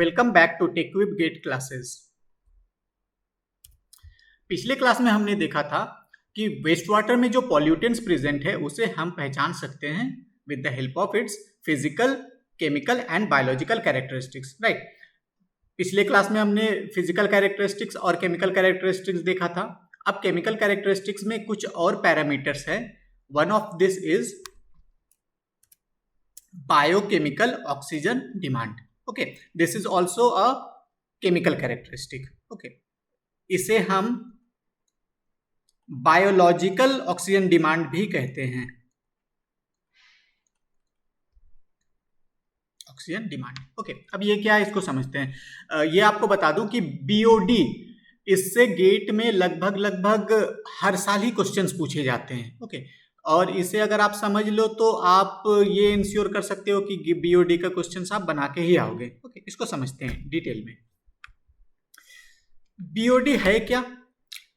Welcome back to टेकविप GATE classes. पिछले class में हमने देखा था कि वेस्ट वाटर में जो पॉल्यूटेंट्स प्रेजेंट है उसे हम पहचान सकते हैं with the help of its physical, chemical and biological characteristics, right. पिछले क्लास में हमने फिजिकल कैरेक्टरिस्टिक्स और केमिकल कैरेक्टरिस्टिक्स देखा था। अब केमिकल कैरेक्टरिस्टिक्स में कुछ और पैरामीटर्स है। One of this is biochemical oxygen demand. Okay, this is also a chemical characteristic. Okay, इसे हम बायोलॉजिकल ऑक्सीजन डिमांड भी कहते हैं। Oxygen demand. ओके, अब ये क्या है इसको समझते हैं। ये आपको बता दूं कि बीओडी, इससे गेट में लगभग हर साल ही क्वेश्चंस पूछे जाते हैं। ओके, और इसे अगर आप समझ लो तो आप ये इंश्योर कर सकते हो कि बीओडी का क्वेश्चंस आप बना के ही आओगे। ओके, इसको समझते हैं डिटेल में। बीओडी है क्या?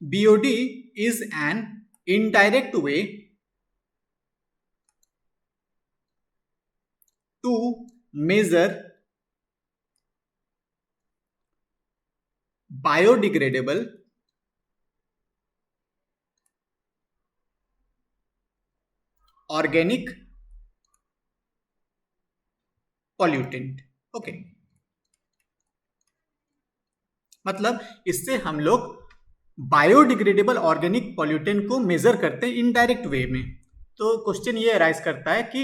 BOD is an indirect way to measure biodegradable organic pollutant। Okay, मतलब इससे हम लोग बायोडिग्रेडेबल ऑर्गेनिक पॉल्यूटेंट को मेजर करते हैं इनडायरेक्ट वे में। तो क्वेश्चन ये अराइज करता है कि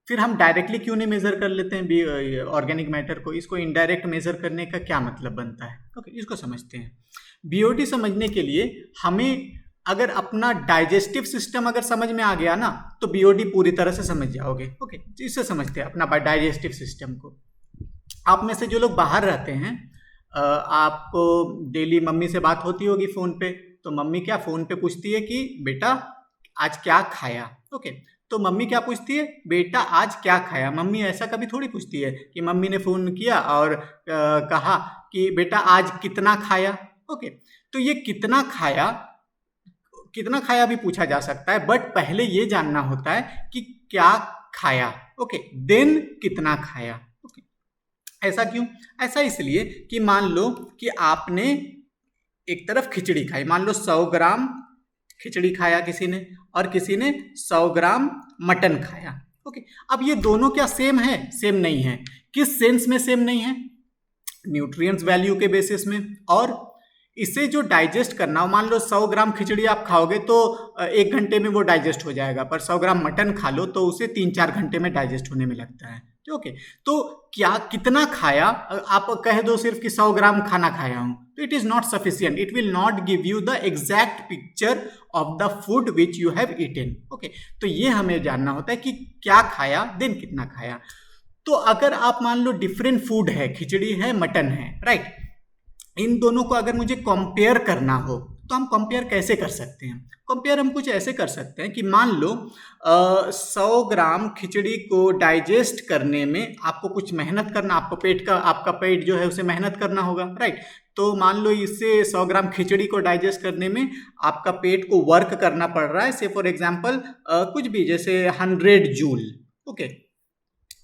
फिर हम डायरेक्टली क्यों नहीं मेजर कर लेते हैं ऑर्गेनिक मैटर को? इसको इनडायरेक्ट मेजर करने का क्या मतलब बनता है? ओके, इसको समझते हैं। बीओडी समझने के लिए हमें अगर अपना डाइजेस्टिव सिस्टम अगर समझ में आ गया ना तो बीओडी पूरी तरह से समझ जाओगे। ओके, इससे समझते हैं अपना डाइजेस्टिव सिस्टम को। आप में से जो लोग बाहर रहते हैं, आपको डेली मम्मी से बात होती होगी फोन पे, तो मम्मी क्या फोन पे पूछती है कि बेटा आज क्या खाया? ओके, तो मम्मी क्या पूछती है? बेटा आज क्या खाया। मम्मी ऐसा कभी थोड़ी पूछती है कि मम्मी ने फोन किया और कहा कि बेटा आज कितना खाया। ओके, तो ये कितना खाया भी पूछा जा सकता है, बट पहले ये जानना होता है कि क्या खाया। ओके, देन कितना खाया। ऐसा क्यों? ऐसा इसलिए कि मान लो कि आपने एक तरफ खिचड़ी खाई, मान लो 100 ग्राम खिचड़ी खाया किसी ने और किसी ने 100 ग्राम मटन खाया। ओके, अब ये दोनों क्या सेम है? सेम नहीं है। किस सेंस में सेम नहीं है? न्यूट्रिएंट्स वैल्यू के बेसिस में। और इसे जो डाइजेस्ट करना हो, मान लो 100 ग्राम खिचड़ी आप खाओगे तो 1 घंटे में वो डाइजेस्ट हो जाएगा, पर 100 ग्राम मटन खा लो तो उसे 3-4 घंटे में डाइजेस्ट होने में लगता है। ओके, तो क्या कितना खाया? आप कह दो सिर्फ कि 100 ग्राम खाना खाया हूं, तो it is not sufficient. It will not give you the exact picture of the food which you have eaten. Okay, तो ये हमें जानना होता है कि क्या खाया, देन कितना खाया। तो अगर आप मान लो डिफरेंट फूड है, खिचड़ी है, मटन है, राइट, इन दोनों को अगर मुझे कंपेयर करना हो तो हम कंपेयर कैसे कर सकते हैं? कंपेयर हम कुछ ऐसे कर सकते हैं कि मान लो 100 ग्राम खिचड़ी को डाइजेस्ट करने में आपको कुछ मेहनत करना, आपका पेट जो है उसे मेहनत करना होगा, राइट। तो मान लो इससे 100 ग्राम खिचड़ी को डाइजेस्ट करने में आपका पेट को वर्क करना पड़ रहा है, से फॉर एग्जाम्पल कुछ भी, जैसे 100 जूल। ओके,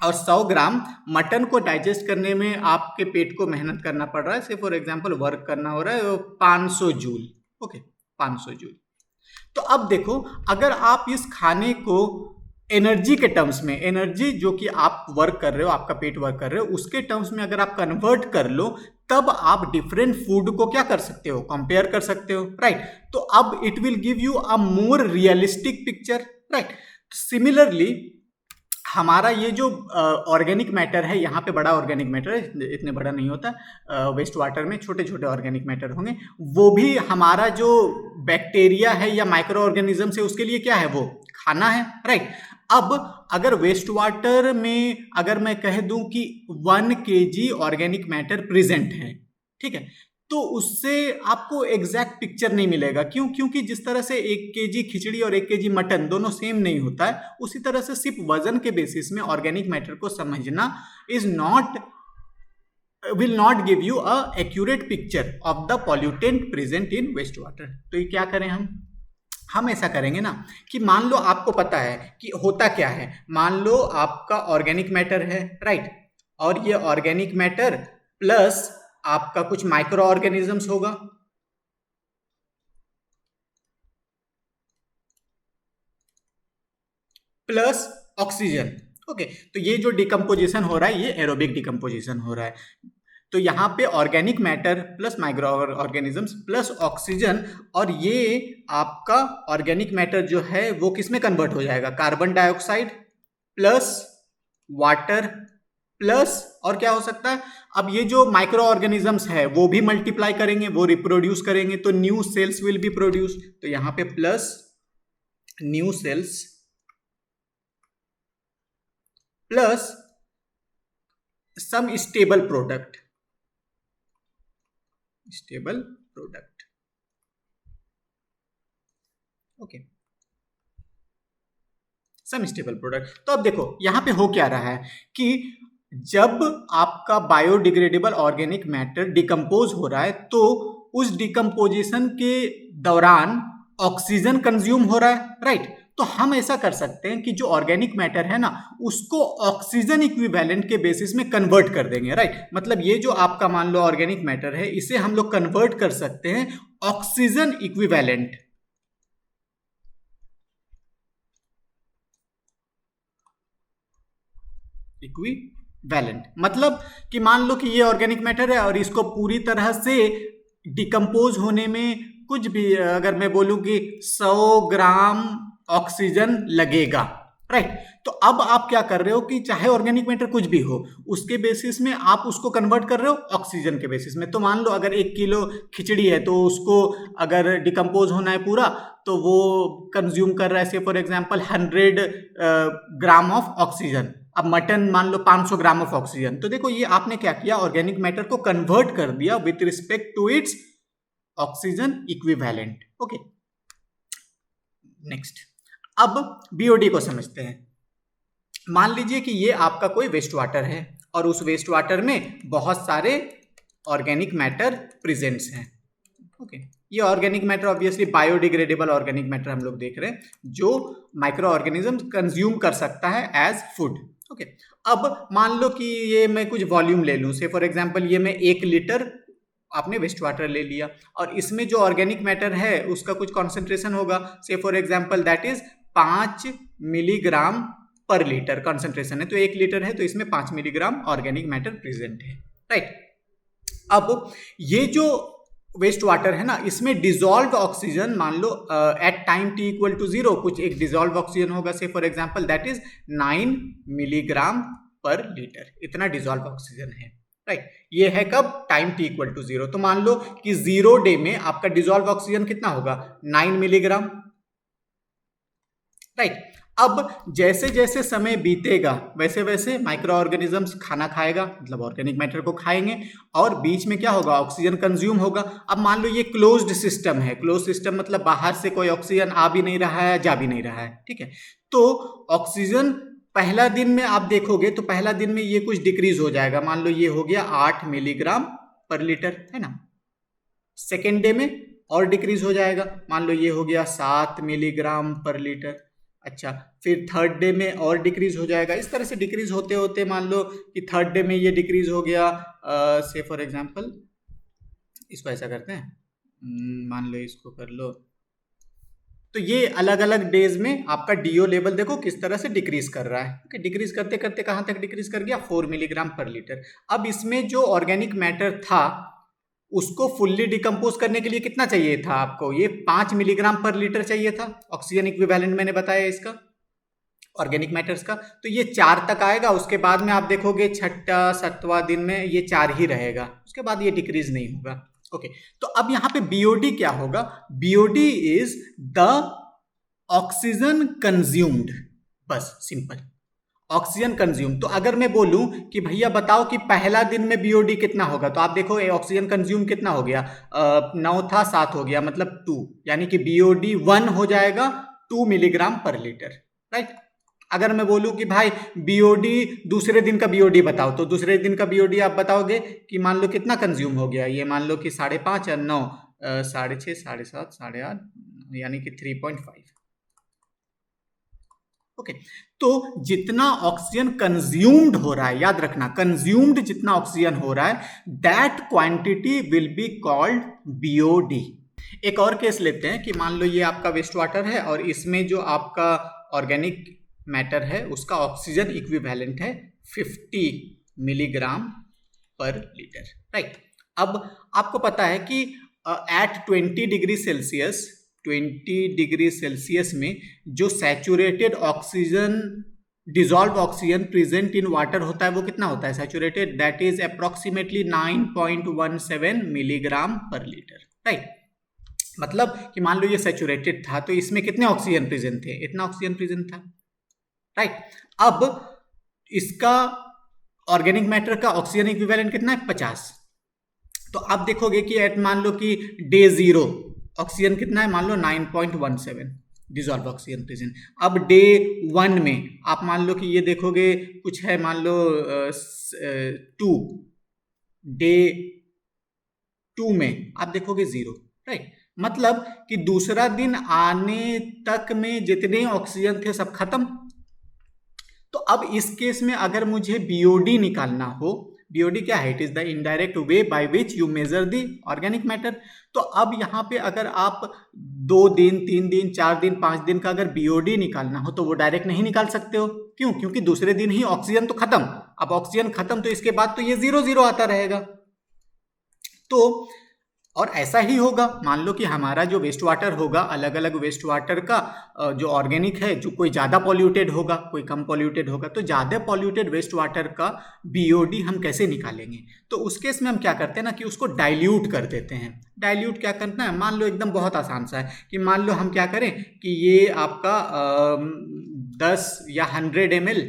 और 100 ग्राम मटन को डाइजेस्ट करने में आपके पेट को मेहनत करना पड़ रहा है, से फॉर एग्जांपल वर्क करना हो रहा है 500 जूल। Okay, 500 joule. तो अब देखो, अगर आप इस खाने को एनर्जी के टर्म्स में, एनर्जी जो कि आप वर्क कर रहे हो, आपका पेट वर्क कर रहे हो, उसके टर्म्स में अगर आप कन्वर्ट कर लो, तब आप डिफरेंट फूड को क्या कर सकते हो? कंपेयर कर सकते हो, राइट। तो अब it will give you a more realistic picture, right. Similarly हमारा ये जो ऑर्गेनिक मैटर है, यहाँ पे बड़ा ऑर्गेनिक मैटर है, इतने बड़ा नहीं होता, वेस्ट वाटर में छोटे छोटे ऑर्गेनिक मैटर होंगे, वो भी हमारा जो बैक्टीरिया है या माइक्रो ऑर्गेनिज्म है उसके लिए क्या है? वो खाना है, राइट। अब अगर वेस्ट वाटर में अगर मैं कह दूं कि 1 kg ऑर्गेनिक मैटर प्रेजेंट है, ठीक है, तो उससे आपको एग्जैक्ट पिक्चर नहीं मिलेगा। क्यों? क्योंकि जिस तरह से 1 kg खिचड़ी और 1 kg मटन दोनों सेम नहीं होता है, उसी तरह से सिर्फ वजन के बेसिस में ऑर्गेनिक मैटर को समझना will not give you a accurate picture of the pollutant present in waste water। तो ये क्या करें हम ऐसा करेंगे ना कि मान लो आपको पता है कि होता क्या है। मान लो आपका ऑर्गेनिक मैटर है, राइट, और ये ऑर्गेनिक मैटर प्लस आपका कुछ माइक्रो ऑर्गेनिजम्स होगा, प्लस ऑक्सीजन। ओके, तो ये जो डिकम्पोजिशन हो रहा है ये एरोबिक डिकम्पोजिशन हो रहा है। तो यहाँ पे organic matter plus micro organisms plus oxygen, और ये आपका ऑर्गेनिक मैटर जो है वो किस में कन्वर्ट हो जाएगा, carbon dioxide plus water plus, और क्या हो सकता है, अब ये जो माइक्रो ऑर्गेनिजम्स है वो भी मल्टीप्लाई करेंगे, वो रिप्रोड्यूस करेंगे, तो new cells will be produce, तो यहाँ पे plus new cells plus some stable product, stable product. Okay, some stable product. तो अब देखो यहां पे हो क्या रहा है कि जब आपका बायोडिग्रेडेबल ऑर्गेनिक मैटर डिकम्पोज हो रहा है तो उस डिकम्पोजिशन के दौरान ऑक्सीजन कंज्यूम हो रहा है, राइट। तो हम ऐसा कर सकते हैं कि जो ऑर्गेनिक मैटर है ना उसको ऑक्सीजन इक्विवेलेंट के बेसिस में कन्वर्ट कर देंगे, राइट। मतलब ये जो आपका मान लो ऑर्गेनिक मैटर है इसे हम लोग कन्वर्ट कर सकते हैं ऑक्सीजन इक्विवेलेंट, इक्विवेलेंट मतलब कि मान लो कि ये ऑर्गेनिक मैटर है और इसको पूरी तरह से डिकम्पोज होने में कुछ भी, अगर मैं बोलूं कि 100 ग्राम ऑक्सीजन लगेगा, राइट। तो अब आप क्या कर रहे हो कि चाहे ऑर्गेनिक मैटर कुछ भी हो उसके बेसिस में आप उसको कन्वर्ट कर रहे हो ऑक्सीजन के बेसिस में। तो मान लो अगर 1 किलो खिचड़ी है तो उसको अगर डिकम्पोज होना है पूरा तो वो कंज्यूम कर रहा है से for example 100 gram of oxygen. अब मटन मान लो 500 ग्राम ऑफ ऑक्सीजन। तो देखो ये आपने क्या किया, ऑर्गेनिक मैटर को कन्वर्ट कर दिया with respect to its oxygen equivalent. Okay, next अब बीओडी को समझते हैं। मान लीजिए कि ये आपका कोई वेस्ट वाटर है और उस वेस्ट वाटर में बहुत सारे ऑर्गेनिक मैटर प्रेजेंट्स हैं। ओके, ये organic matter obviously biodegradable organic matter हम लोग देख रहे हैं जो माइक्रो ऑर्गेनिज्म कंज्यूम कर सकता है एज फूड। ओके, अब मान लो कि ये मैं कुछ वॉल्यूम ले लूं, से फॉर एग्जांपल ये मैं 1 लीटर आपने वेस्ट वाटर ले लिया और इसमें जो ऑर्गेनिक मैटर है उसका कुछ कॉन्सेंट्रेशन होगा, say for example that is 5 milligram पर लीटर कॉन्सेंट्रेशन है। तो 1 लीटर है तो इसमें 5 मिलीग्राम ऑर्गेनिक मैटर प्रेजेंट है, राइट। अब ये जो वेस्ट वाटर है ना इसमें डिजॉल्व ऑक्सीजन मान लो at time t equal to 0 कुछ एक डिजॉल्व ऑक्सीजन होगा, say for example that is 9 milligram पर लीटर, इतना डिजॉल्व ऑक्सीजन है, राइट। ये है कब, टाइम t इक्वल टू 0। तो मान लो कि 0 डे में आपका डिजॉल्व ऑक्सीजन कितना होगा, 9 मिलीग्राम, राइट। अब जैसे जैसे समय बीतेगा वैसे वैसे माइक्रो ऑर्गेनिजम्स खाना खाएगा, मतलब ऑर्गेनिक मैटर को खाएंगे और बीच में क्या होगा, ऑक्सीजन कंज्यूम होगा। अब मान लो ये क्लोज्ड सिस्टम है, क्लोज सिस्टम मतलब बाहर से कोई ऑक्सीजन आ भी नहीं रहा है जा भी नहीं रहा है, ठीक है। तो ऑक्सीजन पहला दिन में आप देखोगे तो पहला दिन में ये कुछ डिक्रीज हो जाएगा, मान लो ये हो गया 8 मिलीग्राम पर लीटर, है ना। सेकेंड डे में और डिक्रीज हो जाएगा, मान लो ये हो गया 7 मिलीग्राम पर लीटर। अच्छा, फिर थर्ड डे में और डिक्रीज हो जाएगा। इस तरह से डिक्रीज होते होते मान लो कि थर्ड डे में ये डिक्रीज हो गया, से फॉर एग्जांपल इसको ऐसा करते हैं, मान लो इसको कर लो, तो ये अलग अलग डेज में आपका डीओ लेवल देखो किस तरह से डिक्रीज कर रहा है। ओके, डिक्रीज करते करते कहाँ तक डिक्रीज कर गया, 4 मिलीग्राम पर लीटर। अब इसमें जो ऑर्गेनिक मैटर था उसको फुल्ली डिकम्पोज करने के लिए कितना चाहिए था आपको, ये 5 मिलीग्राम पर लीटर चाहिए था, ऑक्सीजन इक्विवेलेंट मैंने बताया इसका ऑर्गेनिक मैटर्स का। तो ये 4 तक आएगा, उसके बाद में आप देखोगे छठा 7वां दिन में ये 4 ही रहेगा, उसके बाद ये डिक्रीज नहीं होगा। ओके, तो अब यहाँ पे बीओडी क्या होगा, BOD is the oxygen consumed, बस सिंपल ऑक्सीजन कंज्यूम। तो अगर मैं बोलूं कि भैया बताओ कि पहला दिन में बीओडी कितना होगा, तो आप देखो ऑक्सीजन कंज्यूम कितना हो गया, 9 था 7 हो गया मतलब 2, यानी कि बीओडी 1 हो जाएगा 2 मिलीग्राम पर लीटर, राइट। अगर मैं बोलूं कि भाई बीओडी दूसरे दिन का बीओडी बताओ, तो दूसरे दिन का बीओडी आप बताओगे कि मान लो कितना कंज्यूम हो गया, ये मान लो कि 5.5 और 9 6.5 7.5 8 यानी कि 3.5, ओके, तो जितना ऑक्सीजन कंज्यूम्ड हो रहा है, याद रखना कंज्यूम्ड जितना ऑक्सीजन हो रहा है, that quantity will be called BOD. एक और केस लेते हैं कि मान लो ये आपका वेस्ट वाटर है और इसमें जो आपका ऑर्गेनिक मैटर है उसका ऑक्सीजन इक्विवेलेंट है 50 मिलीग्राम पर लीटर, राइट। अब आपको पता है कि at 20 degree Celsius 20 degree Celsius में जो saturated oxygen, dissolve oxygen present in water होता है वो कितना होता है saturated, that is approximately 9.17 milligram पर लीटर, राइट। मतलब कि मान लो ये सैचुरेटेड था तो इसमें कितने ऑक्सीजन प्रेजेंट थे, इतना ऑक्सीजन प्रेजेंट था, राइट। अब इसका ऑर्गेनिक मैटर का ऑक्सीजन इक्विवेलेंट कितना है 50। तो आप देखोगे कि एट मान लो कि डे 0 ऑक्सीजन कितना है, मान लो 9.17 डिजॉल्व ऑक्सीजन प्रेजेंट। अब डे 1 में आप मान लो कि ये देखोगे कुछ है, मान लो 2, डे 2 में आप देखोगे 0, राइट। मतलब कि दूसरा दिन आने तक में जितने ऑक्सीजन थे सब खत्म। तो अब इस केस में अगर मुझे बीओडी निकालना हो, बीओडी क्या है, it is the indirect way by which you measure the organic matter. तो अब यहाँ पे अगर आप 2 दिन 3 दिन 4 दिन 5 दिन का अगर बीओडी निकालना हो तो वो डायरेक्ट नहीं निकाल सकते हो, क्यों, क्योंकि दूसरे दिन ही ऑक्सीजन तो खत्म। अब ऑक्सीजन खत्म तो इसके बाद तो ये 0 आता रहेगा। तो और ऐसा ही होगा, मान लो कि हमारा जो वेस्ट वाटर होगा, अलग अलग वेस्ट वाटर का जो ऑर्गेनिक है, जो कोई ज़्यादा पॉल्यूटेड होगा कोई कम पॉल्यूटेड होगा, तो ज़्यादा पॉल्यूटेड वेस्ट वाटर का बीओडी हम कैसे निकालेंगे। तो उस केस में हम क्या करते हैं ना कि उसको डाइल्यूट कर देते हैं। डाइल्यूट क्या करना है, मान लो एकदम बहुत आसान सा है कि मान लो हम क्या करें कि ये आपका 10 या 100 ml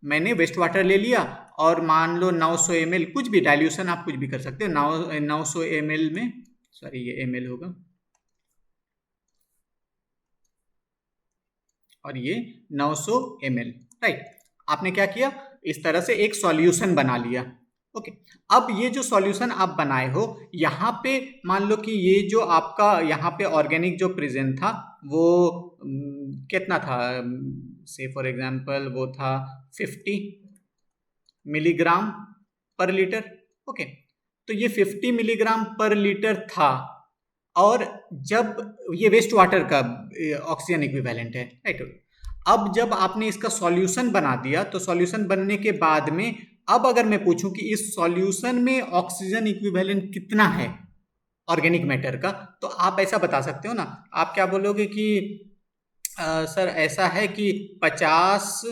मैंने वेस्ट वाटर ले लिया और मान लो 900 ml, कुछ भी डाइल्यूशन आप कुछ भी कर सकते हो, 900 ml में, सॉरी ये ml होगा, और ये 900 ml, राइट। आपने क्या किया, इस तरह से एक सॉल्यूशन बना लिया, ओके। अब ये जो सॉल्यूशन आप बनाए हो, यहाँ पे मान लो कि ये जो आपका यहाँ पे ऑर्गेनिक जो प्रेजेंट था वो कितना था, से फॉर एग्जांपल वो था 50 मिलीग्राम पर लीटर, ओके। तो ये 50 मिलीग्राम पर लीटर था और जब ये वेस्ट वाटर का ऑक्सीजन इक्विवेलेंट है, राइट। अब जब आपने इसका सॉल्यूशन बना दिया तो सॉल्यूशन बनने के बाद में अब अगर मैं पूछूं कि इस सॉल्यूशन में ऑक्सीजन इक्विवेलेंट कितना है ऑर्गेनिक मैटर का, तो आप ऐसा बता सकते हो ना, आप क्या बोलोगे कि सर ऐसा है कि 50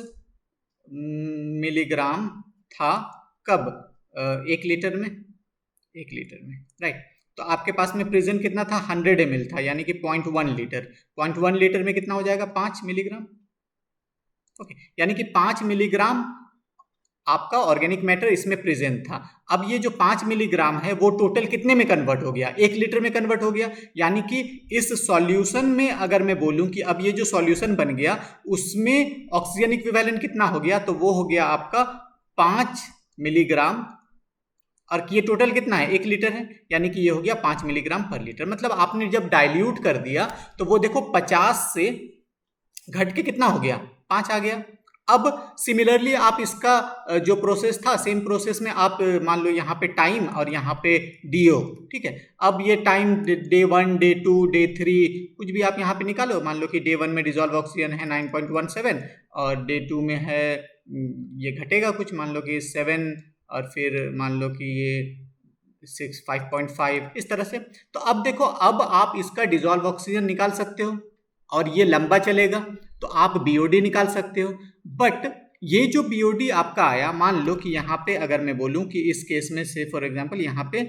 मिलीग्राम था, कब, 1 लीटर में, 1 लीटर में, राइट। तो आपके पास में प्रेजेंट कितना था, 100 ml था, यानी कि 0.1 लीटर। 0.1 लीटर में कितना हो जाएगा, 5 मिलीग्राम, ओके। यानी कि 5 मिलीग्राम आपका ऑर्गेनिक मैटर इसमें प्रेजेंट था। अब ये जो 5 मिलीग्राम है वो टोटल कितने में कन्वर्ट हो गया, 1 लीटर में कन्वर्ट हो गया। यानी कि इस सॉल्यूशन में अगर मैं बोलूं कि अब ये जो सॉल्यूशन बन गया उसमें ऑक्सीजन इक्विवेलेंट कितना हो गया, तो वो हो गया आपका 5 मिलीग्राम, और ये टोटल कितना है, 1 लीटर है, यानी कि ये हो गया 5 मिलीग्राम पर लीटर। मतलब आपने जब डाइल्यूट कर दिया तो वो देखो 50 से घट के कितना हो गया, 5 आ गया। अब सिमिलरली आप इसका जो प्रोसेस था, सेम प्रोसेस में आप मान लो यहाँ पे टाइम और यहाँ पे डीओ, ठीक है। अब ये टाइम डे 1 डे 2 डे 3 कुछ भी आप यहाँ पे निकालो, मान लो कि डे 1 में डिजॉल्व ऑक्सीजन है 9.17 और डे 2 में है, ये घटेगा कुछ, मान लो कि 7 और फिर मान लो कि ये 5.5 इस तरह से। तो अब देखो, अब आप इसका डिजॉल्व ऑक्सीजन निकाल सकते हो और ये लंबा चलेगा तो आप बीओडी निकाल सकते हो। बट ये जो बीओडी आपका आया, मान लो कि यहाँ पे अगर मैं बोलूँ कि इस केस में से फॉर एग्जांपल यहाँ पे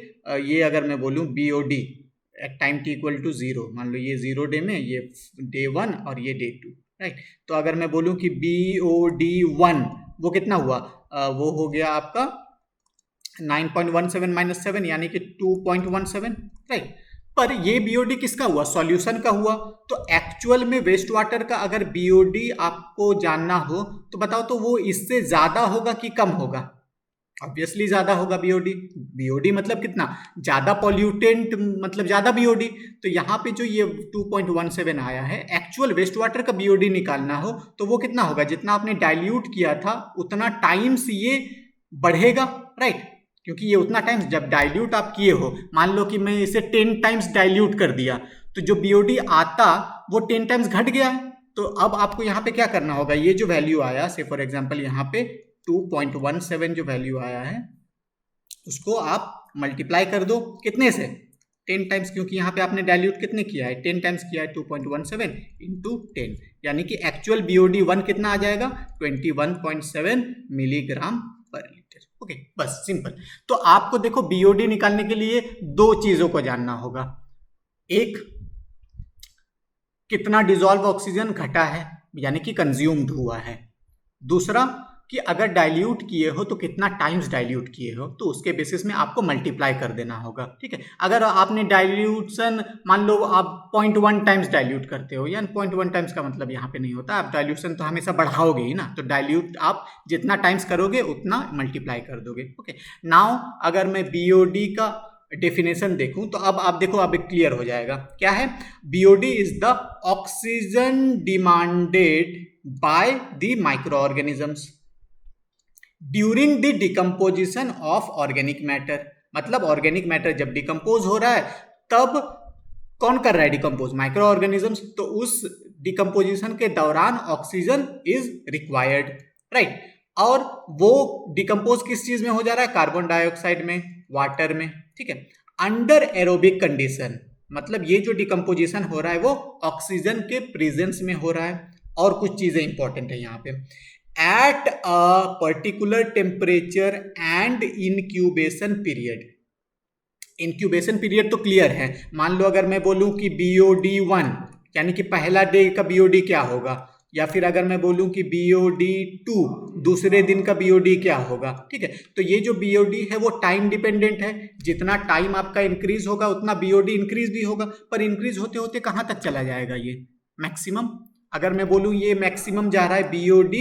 ये अगर मैं बोलूँ BOD at time t equal to 0, मान लो ये 0 डे में, ये डे 1 और ये डे 2, राइट। तो अगर मैं बोलूँ कि बीओडी 1 वो कितना हुआ, वो हो गया आपका 9.17 माइनस 7 यानी कि 2.17, राइट। पर ये बीओडी किसका हुआ, सॉल्यूशन का हुआ। तो एक्चुअल में वेस्ट वाटर का अगर बीओडी आपको जानना हो तो बताओ, तो वो इससे ज्यादा होगा कि कम होगा, ऑब्वियसली ज्यादा होगा बीओडी। बीओडी मतलब कितना ज्यादा पॉल्यूटेंट, मतलब ज्यादा बीओडी। तो यहाँ पे जो ये 2.17 आया है, एक्चुअल वेस्ट वाटर का बीओडी निकालना हो तो वो कितना होगा, जितना आपने डाइल्यूट किया था उतना टाइम्स ये बढ़ेगा, राइट। क्योंकि ये उतना टाइम्स जब डाइल्यूट आप किए हो, मान लो कि मैं इसे 10 टाइम्स डाइल्यूट कर दिया तो जो बीओडी आता वो 10 टाइम्स घट गया है। तो अब आपको यहाँ पे क्या करना होगा, ये जो वैल्यू आया से फॉर एग्जाम्पल यहाँ पे 2.17 जो वैल्यू आया है उसको आप मल्टीप्लाई कर दो कितने से, 10 टाइम्स, क्योंकि यहाँ पे आपने डाइल्यूट कितने किया है, 10 टाइम्स किया है, 2.17 इंटू 10, यानी कि एक्चुअल बीओडी 1 कितना आ जाएगा, 21.7 मिलीग्राम पर लीटर। ओके, बस सिंपल। तो आपको देखो बीओडी निकालने के लिए दो चीजों को जानना होगा, एक कितना डिजॉल्व ऑक्सीजन घटा है यानी कि कंज्यूम्ड हुआ है, दूसरा कि अगर डाइल्यूट किए हो तो कितना टाइम्स डाइल्यूट किए हो, तो उसके बेसिस में आपको मल्टीप्लाई कर देना होगा, ठीक है। अगर आपने डाइल्यूशन मान लो आप 0.1 टाइम्स डाइल्यूट करते हो, यानी 0.1 टाइम्स का मतलब यहाँ पे नहीं होता, आप डाइल्यूशन तो हमेशा बढ़ाओगे ही ना, तो डाइल्यूट आप जितना टाइम्स करोगे उतना मल्टीप्लाई कर दोगे। ओके, नाउ अगर मैं बीओडी का डेफिनेशन देखूं तो अब आप देखो, अब क्लियर हो जाएगा क्या है। BOD is the oxygen demanded by the micro organisms during the decomposition of organic matter. मतलब ऑर्गेनिक मैटर जब डिकम्पोज हो रहा है तब कौन कर रहा है डिकम्पोज, माइक्रो ऑर्गेनिजम्स। तो उस डिकम्पोजिशन के दौरान ऑक्सीजन इज रिक्वायर्ड, राइट। और वो डिकम्पोज किस चीज में हो जा रहा है, कार्बन डाइऑक्साइड में, वाटर में, ठीक है, अंडर एरोबिक कंडीशन। मतलब ये जो डिकम्पोजिशन हो रहा है वो ऑक्सीजन के प्रेजेंस में हो रहा है। और कुछ चीजें इंपॉर्टेंट है यहाँ पे, at a particular temperature and incubation period. Incubation period तो क्लियर है, मान लो अगर मैं बोलूं कि BOD1 यानी कि पहला डे का BOD क्या होगा, या फिर अगर मैं बोलूं कि BOD2 दूसरे दिन का BOD क्या होगा, ठीक है। तो ये जो BOD है वो टाइम डिपेंडेंट है, जितना टाइम आपका इंक्रीज होगा उतना BOD इंक्रीज भी होगा, पर इंक्रीज होते होते कहाँ तक चला जाएगा ये, मैक्सिमम। अगर मैं बोलूं ये मैक्सिमम जा रहा है BOD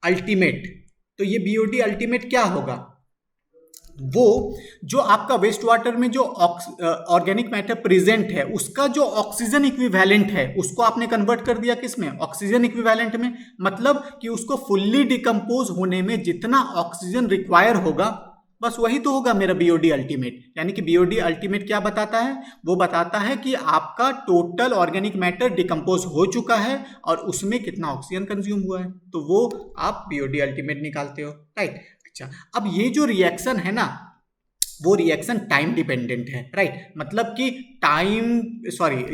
अल्टीमेट, तो ये BOD अल्टीमेट क्या होगा, वो जो आपका वेस्ट वाटर में जो ऑर्गेनिक मैटर प्रेजेंट है उसका जो ऑक्सीजन इक्विवेलेंट है उसको आपने कन्वर्ट कर दिया किस में, ऑक्सीजन इक्विवेलेंट में। मतलब कि उसको फुल्ली डिकम्पोज होने में जितना ऑक्सीजन रिक्वायर होगा बस वही तो होगा मेरा BOD अल्टीमेट। यानी कि BOD अल्टीमेट क्या बताता है, वो बताता है कि आपका टोटल ऑर्गेनिक मैटर डिकम्पोज हो चुका है और उसमें कितना ऑक्सीजन कंज्यूम हुआ है, तो वो आप BOD अल्टीमेट निकालते हो, राइट। अच्छा, अब ये जो रिएक्शन है ना वो रिएक्शन टाइम डिपेंडेंट है, राइट। मतलब कि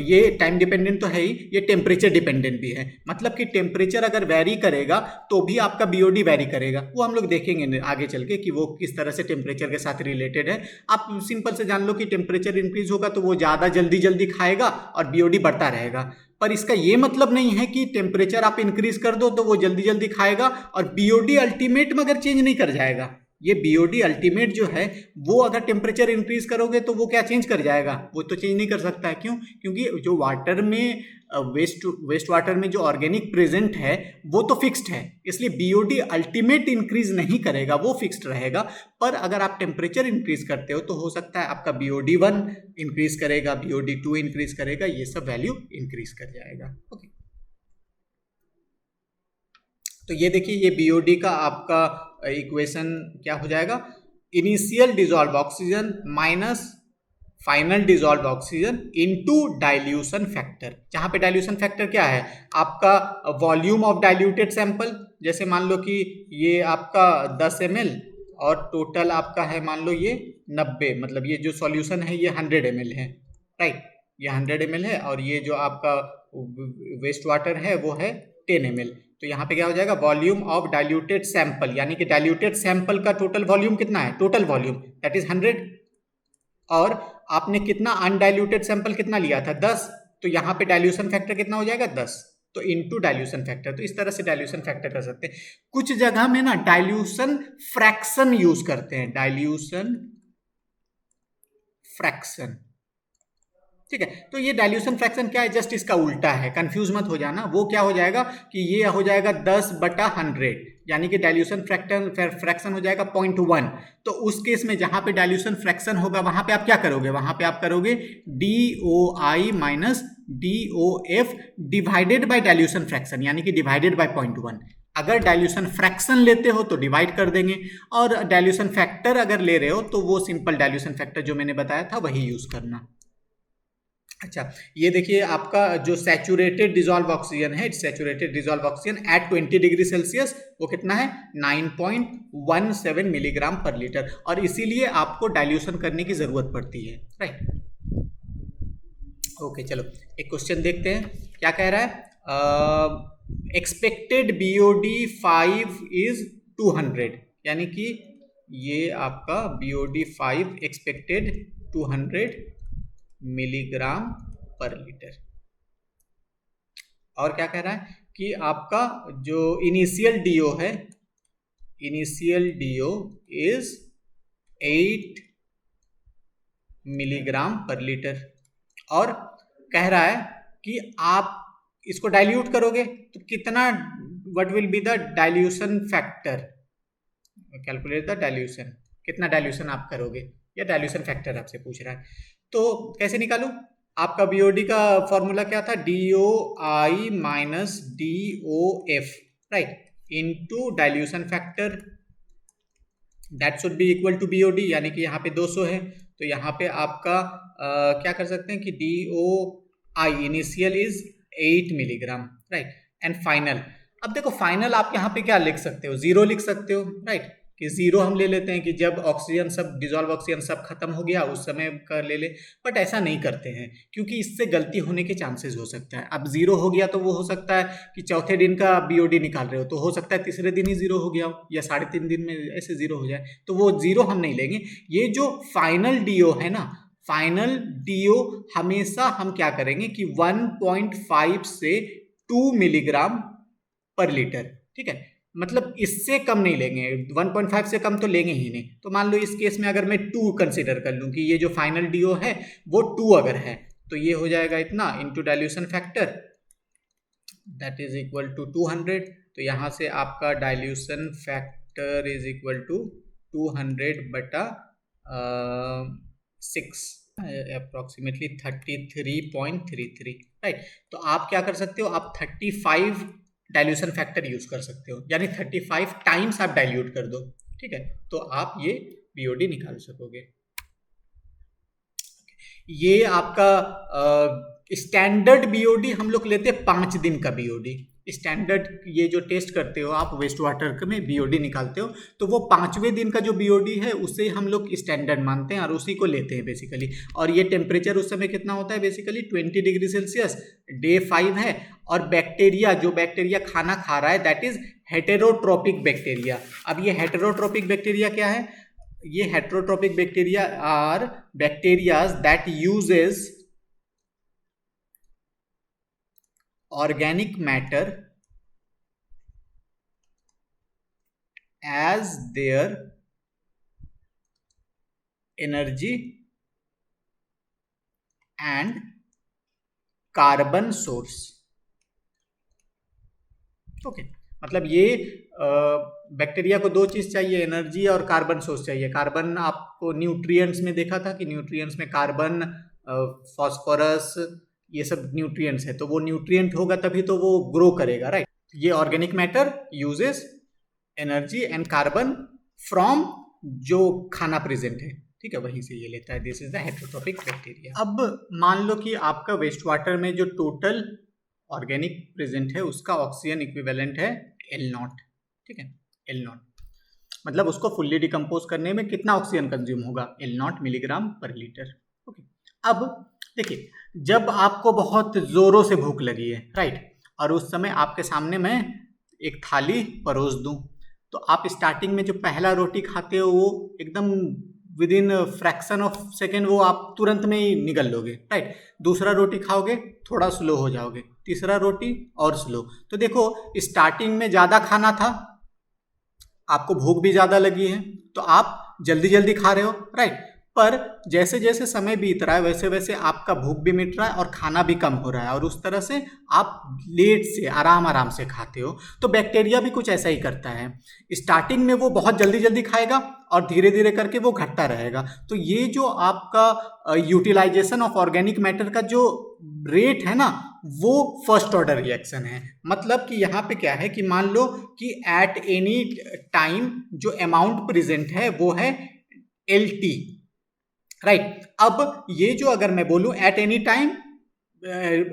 ये टाइम डिपेंडेंट तो है ही, ये टेम्परेचर डिपेंडेंट भी है। मतलब कि टेम्परेचर अगर वेरी करेगा तो भी आपका BOD वेरी करेगा, वो हम लोग देखेंगे आगे चल के कि वो किस तरह से टेम्परेचर के साथ रिलेटेड है। आप सिंपल से जान लो कि टेम्परेचर इंक्रीज होगा तो वो ज़्यादा जल्दी खाएगा और BOD बढ़ता रहेगा। पर इसका ये मतलब नहीं है कि टेम्परेचर आप इंक्रीज कर दो तो वो जल्दी खाएगा और BOD अल्टीमेट में अगर चेंज नहीं कर जाएगा। ये BOD अल्टीमेट जो है वो अगर टेम्परेचर इंक्रीज करोगे तो वो क्या चेंज कर जाएगा, वो तो चेंज नहीं कर सकता है। क्यों, क्योंकि जो वाटर में वेस्ट वाटर में जो ऑर्गेनिक प्रेजेंट है वो तो फिक्स्ड है, इसलिए BOD अल्टीमेट इंक्रीज नहीं करेगा, वो फिक्स्ड रहेगा। पर अगर आप टेम्परेचर इंक्रीज करते हो तो हो सकता है आपका BOD1 इंक्रीज करेगा, BOD2 इंक्रीज करेगा, ये सब वैल्यू इंक्रीज कर जाएगा। ओके, तो ये देखिए ये BOD का आपका इक्वेशन क्या हो जाएगा, initial dissolve oxygen minus final dissolve oxygen into dilution factor. जहां पे डाइल्यूशन फैक्टर क्या है, आपका वॉल्यूम ऑफ डाइल्यूटेड सैंपल। जैसे मान लो कि ये आपका 10 ml और टोटल आपका है मान लो ये 90, मतलब ये जो सॉल्यूशन है ये 100 ml है, राइट। ये 100 ml है और ये जो आपका वेस्ट वाटर है वो है 10 ml। तो यहाँ पे क्या हो जाएगा, वॉल्यूम ऑफ डाइल्यूटेड सैंपल, यानी कि डाइल्यूटेड सैंपल का टोटल वॉल्यूम कितना है, टोटल वॉल्यूम दैट इज 100, और आपने कितना अनडाइल्यूटेड सैंपल कितना लिया था 10, तो यहाँ पे डाइल्यूशन फैक्टर कितना हो जाएगा 10, तो इनटू डाइल्यूशन फैक्टर। तो इस तरह से डाइल्यूशन फैक्टर कर सकते हैं। कुछ जगह में ना डाइल्यूशन फ्रैक्शन यूज करते हैं, डाइल्यूशन फ्रैक्शन, ठीक है। तो ये डाइल्यूशन फ्रैक्शन क्या है, जस्ट इसका उल्टा है, कंफ्यूज मत हो जाना। वो क्या हो जाएगा कि ये हो जाएगा 10/100, यानी कि डाइल्यूशन फ्रैक्शन हो जाएगा 0.1। तो उस केस में जहां पे डाइल्यूशन फ्रैक्शन होगा वहां पे आप क्या करोगे, वहां पे आप करोगे DOI minus DOF divided by dilution fraction, यानी कि डिवाइडेड बाय 0.1। अगर डाइल्यूशन फ्रैक्शन लेते हो तो डिवाइड कर देंगे, और डाइल्यूशन फैक्टर अगर ले रहे हो तो वो सिंपल डाइल्यूशन फैक्टर जो मैंने बताया था वही यूज करना। अच्छा, ये देखिए आपका जो सैचुरेटेड डिजॉल्व ऑक्सीजन है, saturated dissolve oxygen at 20 degree Celsius वो कितना है 9.17 मिलीग्राम पर लीटर, और इसीलिए आपको डाइल्यूशन करने की जरूरत पड़ती है, राइट। ओके, चलो एक क्वेश्चन देखते हैं क्या कह रहा है। एक्सपेक्टेड BOD 5 इज 200, यानी कि ये आपका BOD 5 एक्सपेक्टेड 200 मिलीग्राम पर लीटर। और क्या कह रहा है कि आपका जो इनिशियल DO है, इनिशियल DO इज 8 मिलीग्राम पर लीटर, और कह रहा है कि आप इसको डाइल्यूट करोगे तो कितना, what will be the dilution factor, calculate the dilution, कितना डाइल्यूशन आप करोगे, या डाइल्यूशन फैक्टर आपसे पूछ रहा है। तो कैसे निकालूं, आपका BOD का फॉर्मूला क्या था, DOI minus DOF, right, into dilution factor, that should be equal to BOD, यानी कि यहाँ पे 200 है, तो यहाँ पे आपका क्या कर सकते हैं कि DOI initial is 8 milligram, right, and final. अब देखो फाइनल आप यहाँ पे क्या लिख सकते हो, 0 लिख सकते हो, राइट, कि 0 हम ले लेते हैं कि जब ऑक्सीजन सब डिजॉल्व ऑक्सीजन सब खत्म हो गया उस समय का ले ले, बट ऐसा नहीं करते हैं क्योंकि इससे गलती होने के चांसेस हो सकता है। अब 0 हो गया तो वो हो सकता है कि चौथे दिन का BOD निकाल रहे हो तो हो सकता है तीसरे दिन ही 0 हो गया हो, या 3.5 दिन में ऐसे 0 हो जाए, तो वो 0 हम नहीं लेंगे। ये जो फाइनल DO है ना, फाइनल DO हमेशा हम क्या करेंगे कि 1.5 से 2 मिलीग्राम पर लीटर, ठीक है, मतलब इससे कम नहीं लेंगे, 1.5 से कम तो लेंगे ही नहीं। तो मान लो इस केस में अगर मैं 2 कंसीडर कर लूं कि ये जो फाइनल DO है वो 2 अगर है, तो ये हो जाएगा इतना into dilution factor, that is equal to 200। तो यहाँ से आपका dilution factor is equal to 200/6, approximately 33.33, right. तो आप क्या कर सकते हो, आप 35 डाइल्यूशन फैक्टर यूज कर सकते हो, यानी 35 टाइम्स आप डाइल्यूट कर दो, ठीक है, तो आप ये BOD निकाल सकोगे। ये आपका स्टैंडर्ड BOD हम लोग लेते हैं 5 दिन का BOD। स्टैंडर्ड ये जो टेस्ट करते हो आप वेस्ट वाटर में BOD निकालते हो, तो वो 5वें दिन का जो BOD है उसे हम लोग स्टैंडर्ड मानते हैं और उसी को लेते हैं बेसिकली। और ये टेम्परेचर उस समय कितना होता है बेसिकली 20 डिग्री सेल्सियस, डे 5 है, और बैक्टीरिया जो बैक्टीरिया खाना खा रहा है दैट इज हेटेरोट्रोपिक बैक्टीरिया। अब ये हेटेरोट्रोपिक बैक्टीरिया क्या है, ये heterotrophic bacteria are bacterias that uses organic matter as their energy and carbon source। Okay, मतलब ये बैक्टीरिया को 2 चीज चाहिए, एनर्जी और कार्बन सोर्स चाहिए। कार्बन आपको न्यूट्रिएंट्स में देखा था कि न्यूट्रिएंट्स में कार्बन, फॉस्फोरस, ये सब न्यूट्रिएंट्स है, तो वो न्यूट्रिएंट होगा तभी तो वो ग्रो करेगा, राइट। ये organic matter uses energy and carbon from जो खाना प्रेजेंट है, ठीक है, वहीं से ये लेता है। This is the heterotrophic bacteria. अब मान लो कि आपका वेस्ट वाटर में जो टोटल ऑर्गेनिक प्रेजेंट है उसका ऑक्सीजन इक्विवेलेंट है L0, ठीक है, L0 मतलब उसको फुल्ली डिकम्पोज करने में कितना ऑक्सीजन कंज्यूम होगा, L0 मिलीग्राम पर लीटर। ओके, अब देखिए जब आपको बहुत जोरों से भूख लगी है, राइट, और उस समय आपके सामने मैं एक थाली परोस दूं, तो आप स्टार्टिंग में जो पहला रोटी खाते हो वो एकदम with in fraction of second वो आप तुरंत में ही निगल लोगे, राइट। दूसरा रोटी खाओगे थोड़ा स्लो हो जाओगे, तीसरा रोटी और स्लो। तो देखो स्टार्टिंग में ज़्यादा खाना था, आपको भूख भी ज़्यादा लगी है, तो आप जल्दी जल्दी खा रहे हो, राइट। पर जैसे जैसे समय बीत रहा है वैसे वैसे आपका भूख भी मिट रहा है और खाना भी कम हो रहा है और उस तरह से आप लेट से आराम आराम से खाते हो। तो बैक्टीरिया भी कुछ ऐसा ही करता है, स्टार्टिंग में वो बहुत जल्दी जल्दी खाएगा और धीरे धीरे करके वो घटता रहेगा। तो ये जो आपका यूटिलाइजेशन ऑफ ऑर्गेनिक मैटर का जो रेट है ना, वो फर्स्ट ऑर्डर रिएक्शन है। मतलब कि यहाँ पे क्या है कि मान लो कि एट एनी टाइम जो अमाउंट प्रेजेंट है वो है LT, राइट। अब ये जो अगर मैं बोलूं eight any time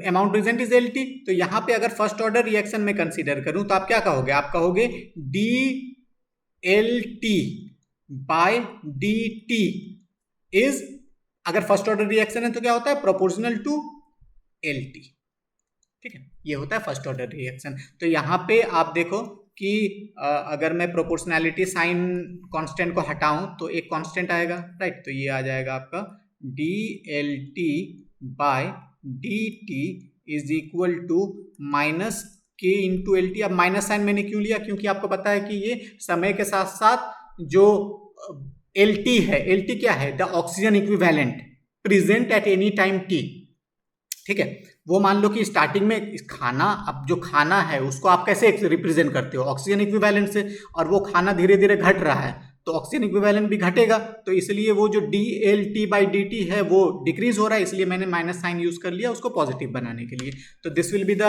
amount present is LT, तो यहाँ पे अगर फर्स्ट ऑर्डर रिएक्शन में कंसीडर करूं तो आप क्या कहोगे, आप कहोगे DLT बाय DT इज, अगर फर्स्ट ऑर्डर रिएक्शन है तो क्या होता है, प्रोपोर्शनल टू LT। ठीक है, ये होता है फर्स्ट ऑर्डर रिएक्शन। तो यहाँ पे आप देखो कि अगर मैं प्रोपोर्शनैलिटी साइन कांस्टेंट को हटाऊं तो एक कांस्टेंट आएगा, राइट। तो ये आ जाएगा आपका DLT by DT is equal to minus K into LT। अब माइनस साइन मैंने क्यों लिया, क्योंकि आपको पता है कि ये समय के साथ साथ जो LT है, LT क्या है, the oxygen equivalent present at any time T। ठीक है, वो मान लो कि स्टार्टिंग में खाना, अब जो खाना है उसको आप कैसे रिप्रेजेंट करते हो, ऑक्सीजन इक्विवेलेंट से, और वो खाना धीरे धीरे घट रहा है तो ऑक्सीजन इक्विवेलेंट भी घटेगा, तो इसलिए वो जो DLT बाई DT है वो डिक्रीज हो रहा है, इसलिए मैंने माइनस साइन यूज कर लिया उसको पॉजिटिव बनाने के लिए। तो this will be the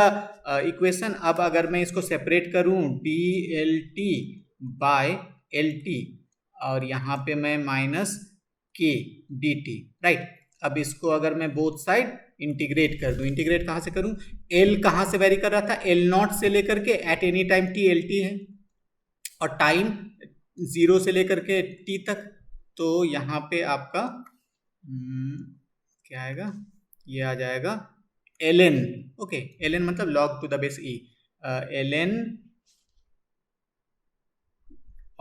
equation. अब अगर मैं इसको सेपरेट करूं DLT बाय LT और यहाँ पे मैं माइनस K DT, राइट। अब इसको अगर मैं बोथ साइड इंटीग्रेट कर दूं, इंटीग्रेट कहां से करूं, L कहां से वेरी कर रहा था, L0 से लेकर के at any time T LT है और टाइम 0 से लेकर के T तक। तो यहाँ पे आपका क्या आएगा, ये आ जाएगा ln, ओके, ln मतलब log to the base e, ln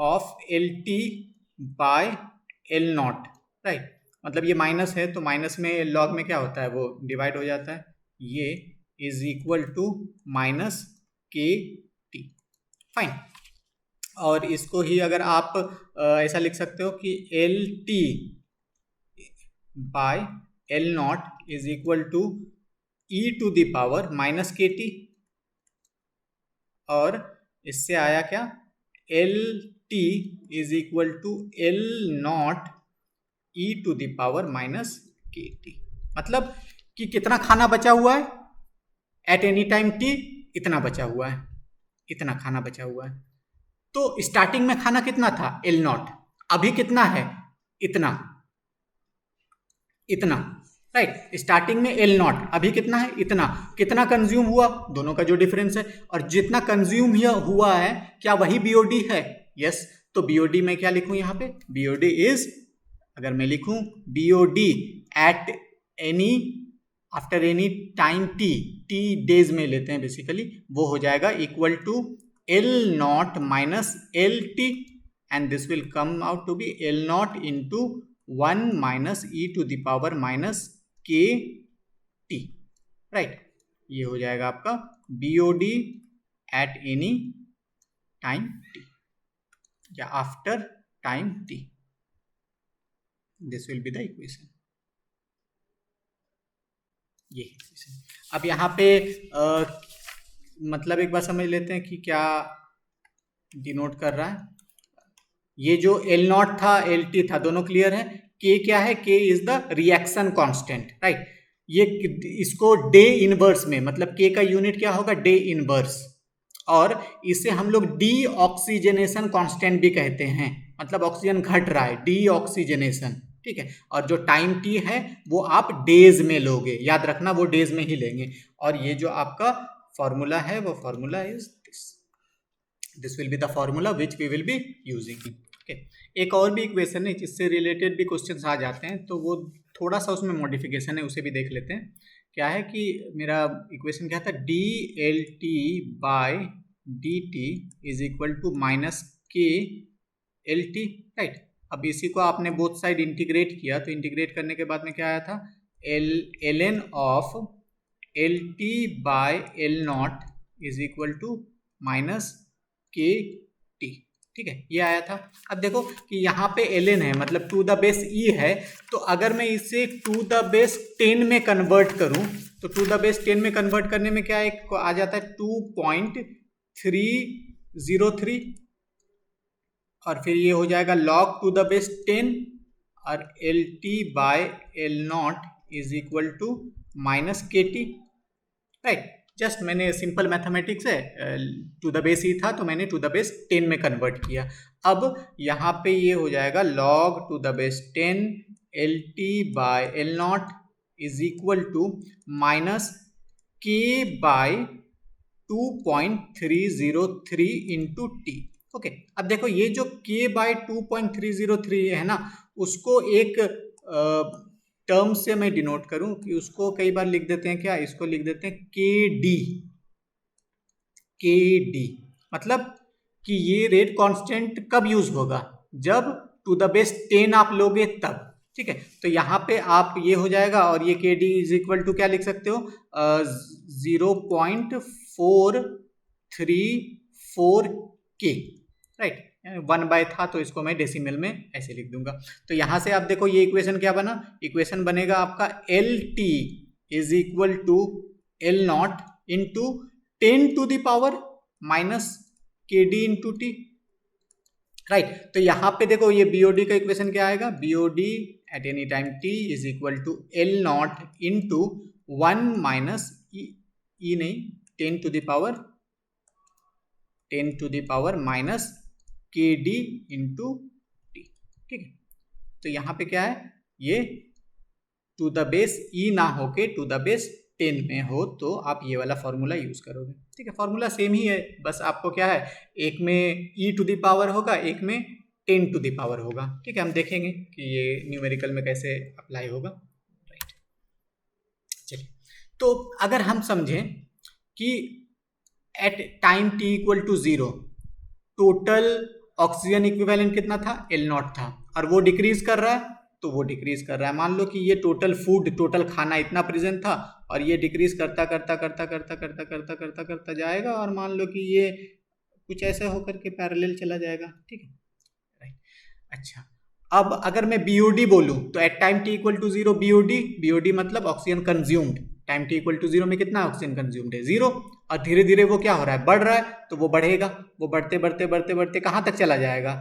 of LT by L0, right. मतलब ये माइनस है तो माइनस में लॉग में क्या होता है, वो डिवाइड हो जाता है, ये is equal to minus KT, fine. और इसको ही अगर आप ऐसा लिख सकते हो कि LT by L0 is equal to e to the power minus KT, और इससे आया क्या, LT is equal to L0 e to the power minus KT। मतलब कि कितना खाना बचा हुआ है एट एनी टाइम T, इतना बचा हुआ है, इतना खाना बचा हुआ है। तो स्टार्टिंग में खाना कितना था, L0, अभी कितना है, इतना, इतना, राइट। स्टार्टिंग में L0, अभी कितना है, इतना। कितना कंज्यूम हुआ, दोनों का जो डिफरेंस है, और जितना कंज्यूम हुआ है क्या वही BOD है, यस। तो BOD में क्या लिखूं यहाँ पे, BOD इज, अगर मैं लिखूं BOD at any after any time T days में लेते हैं बेसिकली, वो हो जाएगा equal to L0 minus LT and this will come out to be L0 into 1 minus e to the power minus KT, right. ये हो जाएगा आपका BOD at any time T या after time T। This will be the equation, ये equation। अब यहाँ पे मतलब एक बार समझ लेते हैं कि क्या डिनोट कर रहा है। ये जो L0 था LT था, दोनों क्लियर है। K क्या है, K is the reaction constant, right. ये इसको डे इनवर्स में, मतलब K का यूनिट क्या होगा, डे इनवर्स, और इसे हम लोग डीऑक्सीजनेशन कांस्टेंट भी कहते हैं, मतलब ऑक्सीजन घट रहा है, डीऑक्सीजनेशन, ठीक है। और जो टाइम T है वो आप डेज में लोगे, याद रखना वो डेज में ही लेंगे। और ये जो आपका फॉर्मूला है वो formula is this will be the formula which we will be using, okay. एक और भी इक्वेशन है जिससे रिलेटेड भी क्वेश्चंस आ जाते हैं, तो वो थोड़ा सा उसमें मॉडिफिकेशन है, उसे भी देख लेते हैं। क्या है कि मेरा इक्वेशन क्या था, DLT by DT is equal to minus KLT, right. अब इसी को आपने बोथ साइड इंटीग्रेट किया, तो इंटीग्रेट करने के बाद में क्या आया था, ln of LT by L0 is equal to minus KT, ठीक है, ये आया था। अब देखो कि यहाँ पे ln है, मतलब टू द बेस e है, तो अगर मैं इसे टू द बेस 10 में कन्वर्ट करूँ तो टू द बेस 10 में कन्वर्ट करने में क्या है, आ जाता है 2.303, और फिर ये हो जाएगा log टू द बेस 10 और LT/L0 is equal to -KT, right. Just मैंने सिंपल मैथमेटिक्स है, टू द बेस ही था तो मैंने टू द बेस 10 में कन्वर्ट किया। अब यहाँ पे ये हो जाएगा log to the base 10 LT/L0 is equal to -K/2.303 into t. Okay, अब देखो ये जो K/2.303 है ना, उसको एक टर्म से मैं डिनोट करूं कि उसको कई बार लिख देते हैं क्या, इसको लिख देते हैं KD, मतलब कि ये रेट कांस्टेंट कब यूज होगा, जब टू द बेस 10 आप लोगे तब, ठीक है। तो यहाँ पे आप ये हो जाएगा, और ये KD इज इक्वल टू क्या लिख सकते हो, 0.434K, राइट। 1/, था तो इसको मैं डेसिमल में ऐसे लिख दूंगा। तो यहाँ से आप देखो ये इक्वेशन क्या बना, इक्वेशन बनेगा आपका LT is equal to L0 into 10 to the power -KD into t, right. तो यहाँ पे देखो ये BOD का इक्वेशन क्या आएगा, BOD at any time t is equal to L0 into 1 minus e नहीं 10 to the power minus KD into t, ठीक है। तो यहाँ पे क्या है, ये टू द बेस e ना होके टू द बेस 10 में हो तो आप ये वाला फॉर्मूला यूज करोगे, ठीक है। फॉर्मूला सेम ही है, बस आपको क्या है, एक में e टू द पावर होगा, एक में 10 टू द पावर होगा, ठीक है। हम देखेंगे कि ये न्यूमेरिकल में कैसे अप्लाई होगा, राइट। चलिए, तो अगर हम समझें कि at time t equal to 0 total oxygen equivalent कितना था, L0 था, और वो डिक्रीज कर रहा है, तो वो डिक्रीज कर रहा है। मान लो कि ये टोटल फूड, टोटल खाना इतना प्रेजेंट था, और ये डिक्रीज करता करता करता करता करता करता करता करता जाएगा, और मान लो कि ये कुछ ऐसे होकर के पैरेलल चला जाएगा, ठीक है, राइट। अच्छा, अब अगर मैं BOD बोलूं तो at time t equal to 0 BOD मतलब oxygen consumed, time t equal to 0 में कितना ऑक्सीजन कंज्यूम्ड है, 0, और धीरे धीरे वो क्या हो रहा है, बढ़ रहा है, तो वो बढ़ेगा, वो बढ़ते बढ़ते बढ़ते बढ़ते कहाँ तक चला जाएगा,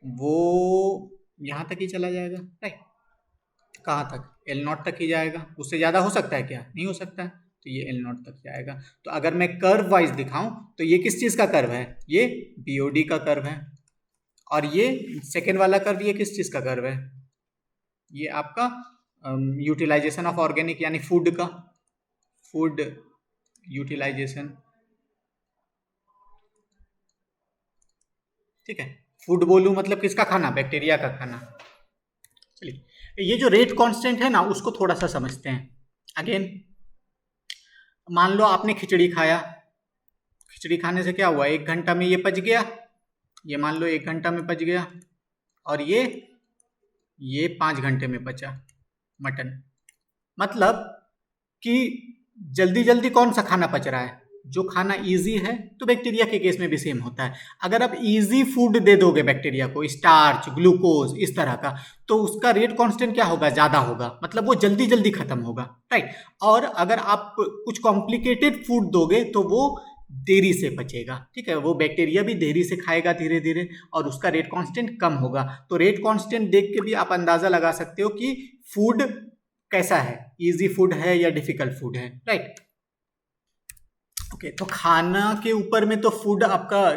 वो यहाँ तक ही चला जाएगा, राइट। कहाँ तक, L0 तक ही जाएगा, उससे ज़्यादा हो सकता है क्या, नहीं हो सकता है, तो ये L0 तक जाएगा। तो अगर मैं कर्व वाइज दिखाऊं तो ये किस चीज़ का कर्व है, ये BOD का कर्व है, और ये सेकेंड वाला कर्व ये किस चीज़ का कर्व है, ये आपका यूटिलाइजेशन ऑफ ऑर्गेनिक यानी फूड का, फूड यूटिलाइजेशन, ठीक है। फूड बोलूं मतलब किसका खाना, बैक्टीरिया का खाना। चलिए, ये जो रेट कांस्टेंट है ना, उसको थोड़ा सा समझते हैं। अगेन मान लो आपने खिचड़ी खाया, खिचड़ी खाने से क्या हुआ, 1 घंटा में ये पच गया, ये मान लो 1 घंटा में पच गया, और ये 5 घंटे में पचा मटन। मतलब कि जल्दी जल्दी कौन सा खाना पच रहा है, जो खाना इजी है, तो बैक्टीरिया के केस में भी सेम होता है। अगर आप इजी फूड दे दोगे बैक्टीरिया को, स्टार्च, ग्लूकोज, इस तरह का, तो उसका रेट कांस्टेंट क्या होगा, ज़्यादा होगा, मतलब वो जल्दी जल्दी खत्म होगा, राइट। और अगर आप कुछ कॉम्प्लिकेटेड फूड दोगे तो वो देरी से पचेगा, ठीक है, वो बैक्टीरिया भी देरी से खाएगा धीरे धीरे, और उसका रेट कांस्टेंट कम होगा। तो रेट कांस्टेंट देख के भी आप अंदाज़ा लगा सकते हो कि फूड कैसा है, इजी फूड है या डिफिकल्ट फूड है, राइट। ओके, तो खाना के ऊपर में तो फूड आपका,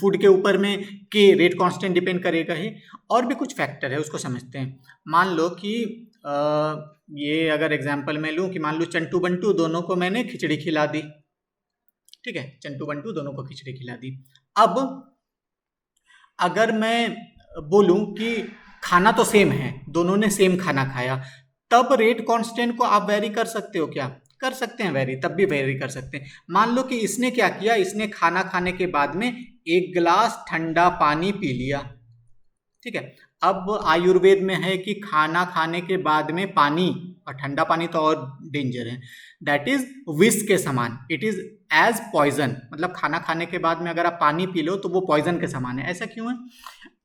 फूड के ऊपर में के रेट कांस्टेंट डिपेंड करेगा ही, और भी कुछ फैक्टर है, उसको समझते हैं। मान लो कि ये अगर एग्जांपल मैं लूँ कि मान लो चंटू बंटू दोनों को मैंने खिचड़ी खिला दी, ठीक है, चंटू बंटू दोनों को खिचड़ी खिला दी। अब अगर मैं बोलूँ कि खाना तो सेम है, दोनों ने सेम खाना खाया, तब रेट कांस्टेंट को आप वेरी कर सकते हो क्या, कर सकते हैं वेरी, तब भी वेरी कर सकते हैं। मान लो कि इसने क्या किया, इसने खाना खाने के बाद में 1 गिलास ठंडा पानी पी लिया, ठीक है। अब आयुर्वेद में है कि खाना खाने के बाद में पानी और ठंडा पानी तो और डेंजर है। दैट इज विष के समान, इट इज एज पॉइजन, मतलब खाना खाने के बाद में अगर आप पानी पी लो तो वो पॉइजन के समान है। ऐसा क्यों है?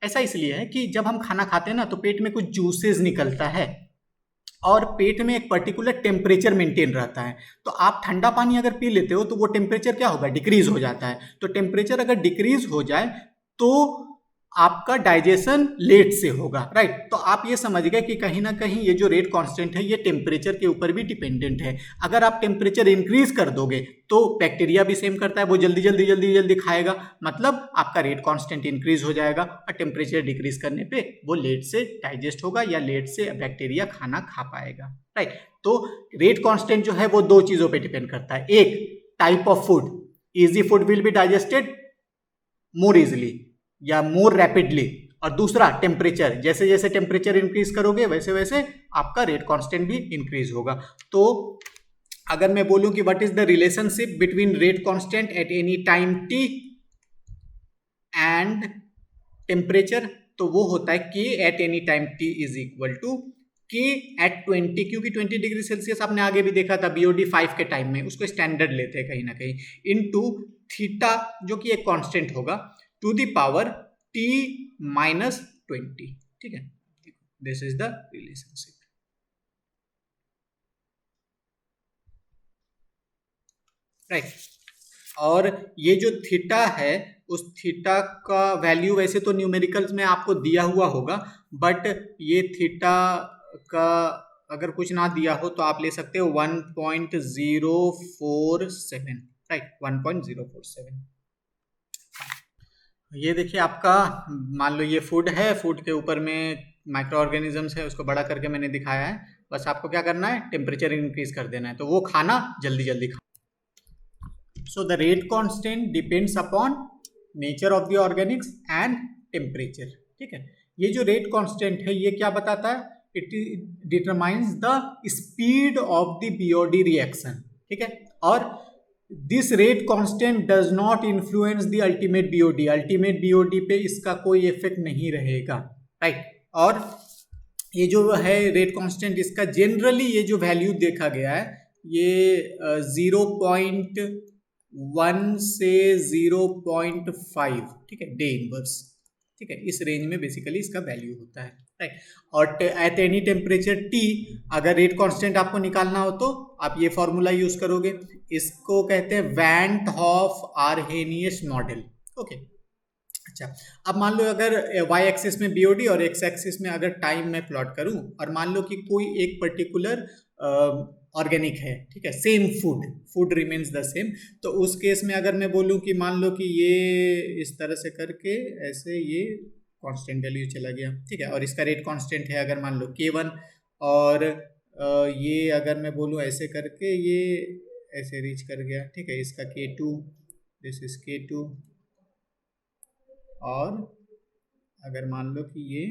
ऐसा इसलिए है कि जब हम खाना खाते हैं ना तो पेट में कुछ जूसेस निकलता है और पेट में एक पर्टिकुलर टेम्परेचर मेंटेन रहता है। तो आप ठंडा पानी अगर पी लेते हो तो वो टेम्परेचर क्या होगा, डिक्रीज हो जाता है। तो टेम्परेचर अगर डिक्रीज हो जाए तो आपका डाइजेशन लेट से होगा, राइट। तो आप ये समझ गए कि कहीं ना कहीं ये जो रेट कांस्टेंट है ये टेम्परेचर के ऊपर भी डिपेंडेंट है। अगर आप टेम्परेचर इंक्रीज कर दोगे तो बैक्टीरिया भी सेम करता है, वो जल्दी जल्दी जल्दी जल्दी खाएगा, मतलब आपका रेट कांस्टेंट इंक्रीज हो जाएगा। और टेम्परेचर डिक्रीज करने पे वो लेट से डाइजेस्ट होगा या लेट से बैक्टीरिया खाना खा पाएगा, राइट। तो रेट कांस्टेंट जो है वो दो चीजों पे डिपेंड करता है। एक, type of food, easy food will be digested more easily या मोर रैपिडली, और दूसरा टेम्परेचर, जैसे जैसे टेम्परेचर इंक्रीज करोगे वैसे वैसे आपका रेट कांस्टेंट भी इंक्रीज होगा। तो अगर मैं बोलूं कि what is the relationship between rate constant at any time t and temperature, तो वो होता है K at any time t is equal to K at 20, क्योंकि 20 डिग्री सेल्सियस आपने आगे भी देखा था BOD 5 के टाइम में, उसको स्टैंडर्ड लेते हैं कहीं ना कहीं, इनटू थीटा जो कि एक कांस्टेंट होगा, to the power t minus 20, ठीक है। This is the relationship, right. और ये जो थीटा है उस थीटा का वैल्यू वैसे तो न्यूमेरिकल्स में आपको दिया हुआ होगा, बट ये थीटा का अगर कुछ ना दिया हो तो आप ले सकते हो 1.047, राइट, 1.047। ये देखिए आपका, मान लो ये फूड है, फूड के ऊपर में माइक्रो ऑर्गेनिजम्स है, उसको बड़ा करके मैंने दिखाया है। बस आपको क्या करना है, टेम्परेचर इंक्रीज कर देना है, तो वो खाना जल्दी जल्दी खा। So the rate constant depends upon nature of the Organics and temperature, ठीक है। ये जो रेट कांस्टेंट है ये क्या बताता है, it determines the speed of the BOD reaction, ठीक है। और this rate constant does not influence the ultimate BOD, ultimate BOD पे इसका कोई इफेक्ट नहीं रहेगा, राइट। और ये जो है रेट कांस्टेंट, इसका जनरली ये जो वैल्यू देखा गया है ये 0.1 से 0.5, ठीक है, डे इनवर्स, ठीक है, इस रेंज में बेसिकली इसका वैल्यू होता है, राइट। और एट एनी टेम्परेचर T अगर रेट कांस्टेंट आपको निकालना हो तो आप ये फॉर्मूला यूज करोगे, इसको कहते हैं van Hoff Arrhenius model, okay. अच्छा, अब मान लो अगर y एक्सिस में BOD और x एक्सिस में अगर टाइम मैं प्लॉट करूं, और मान लो कि कोई एक पर्टिकुलर ऑर्गेनिक है, ठीक है, same food remains the same, तो उस केस में अगर मैं बोलूं कि मान लो कि ये इस तरह से करके ऐसे ये कांस्टेंट वैल्यू चला गया, ठीक है, और इसका रेट कांस्टेंट है अगर मान लो K1, और ये अगर मैं बोलूं ऐसे करके ये ऐसे रीच कर गया, ठीक है, इसका K2, दिस इज K2, और अगर मान लो कि ये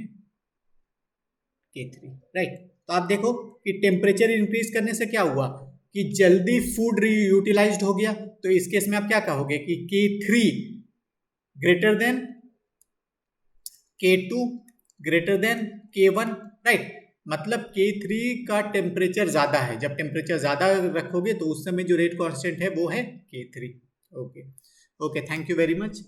K3, राइट। तो आप देखो कि टेम्परेचर इंक्रीज करने से क्या हुआ कि जल्दी फूड यूटिलाइज्ड हो गया, तो इस केस में आप क्या कहोगे कि K3 greater than K2 greater than K1, right. मतलब K3 का टेम्परेचर ज्यादा है, जब टेम्परेचर ज्यादा रखोगे तो उस समय जो रेट कांस्टेंट है वो है K3, okay. Thank you very much.